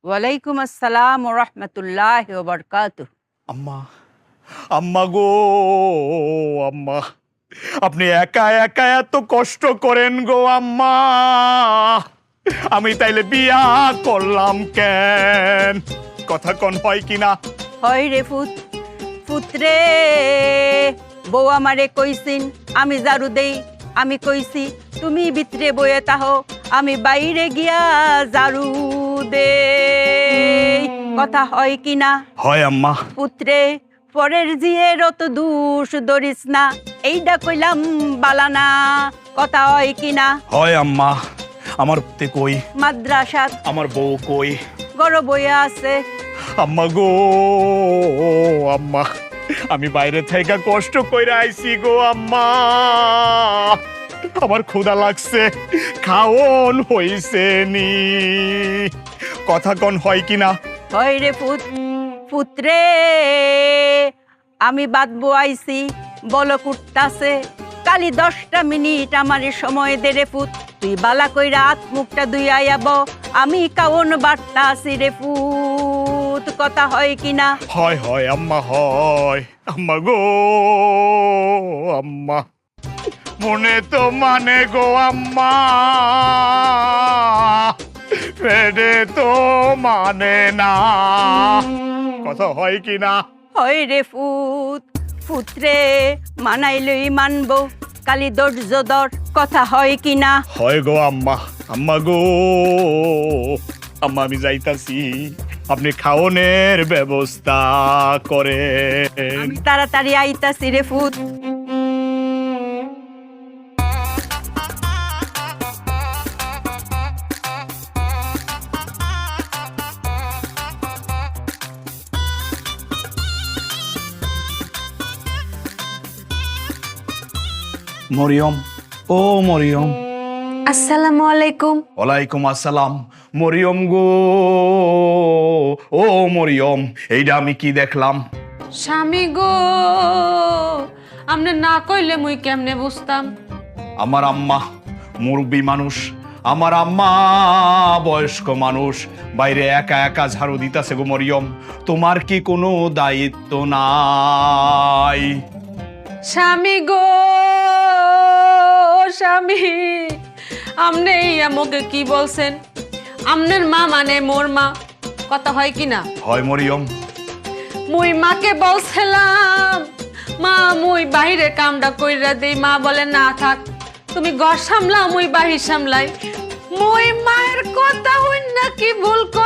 ওয়ালাইকুম আসসালাম ওয়া রাহমাতুল্লাহি ওয়া বারাকাতুহু। আম্মা, আম্মা গো, আম্মা, আপনি একা একা এত কষ্ট করেন গো আম্মা। আমি তাইলে বিয়া করলাম কেন? কথা কন হয় কিনা? হয় রে পুত্রে, বউ আমারে কইছিন আমি ঝাড়ু দেই, আমি কইছি তুমি ভিতরে বয়ে তাহো, আমি বাইরে গিয়া ঝাড়ু দেই। কথা হয় কিনা? হয় আম্মা। পুত্রে, পরের জিয়ের অত দুষ ধরিস না, এইটা কইলাম বালানা। কথা হয় কিনা? হয় আম্মা। আমার তে কই? মাদ্রাসাত আমার বউ কই? গড় বইয়া আছে। আম্মা গো, আম্মা, আমি বাইরে থেকে কষ্ট কইরা আইছি গো আম্মা। আমার ক্ষুধা লাগছে, খাওন হইছে নি? কথা কন হয় কিনা? হয় রে পুত্রে, আমি বাদবো আইছি, বলো কুটতাছে, কালি 10টা মিনিট আমার সময় দে রে পুত, তুই বালা কইরা হাত মুখটা দুই আয়াব, আমি কাউন বার্তা আছি রে পুত। কথা হয় কিনা? হয় হয় আম্মা, হয় আম্মা গো, আম্মা, মনে তো মানে গো আম্মা, পেটে তো মানে না। কথা হয় কিনা? হয় রে পুত্রে, মানাইলই মানবো, কালি ধৈর্য ধর। কথা হয় কিনা? হয় গো আম্মা, আম্মা গো, আম্মা আমি যাইতাছি, আপনি খাওনের ব্যবস্থা করেন। আমি তাড়াতাড়ি আইতাছি রে পুত। মরিয়ম, ও মরিয়ম। আসসালামু আলাইকুম। ওয়ালাইকুম আসসালাম। মরিয়ম গো, ও মরিয়ম, এইটা আমি কি দেখলাম? স্বামী গো, আমনে না কইলে মুই কেমনে বুঝতাম? আমার আম্মা মুরব্বী মানুষ, আমার আম্মা বয়স্ক মানুষ, বাইরে একা একা ঝাড়ু দিতাছে গো মরিয়ম। তোমার কি কোনো দায়িত্ব নাই? স্বামী গো, স্বামী, আমনে আমাকে কি বলছেন? আমনের মা মানে মোর মা। কথা হয় কি না? হয় মরিয়ম। মুই মাকে বলছিলাম, মা মুই বাহিরে কামটা কইরা দেই, মা বলে না থাক, তুমি ঘর সামলাও, মুই বাহির সামলাই। মুই মায়ের কথা হইন না কি ভুল কর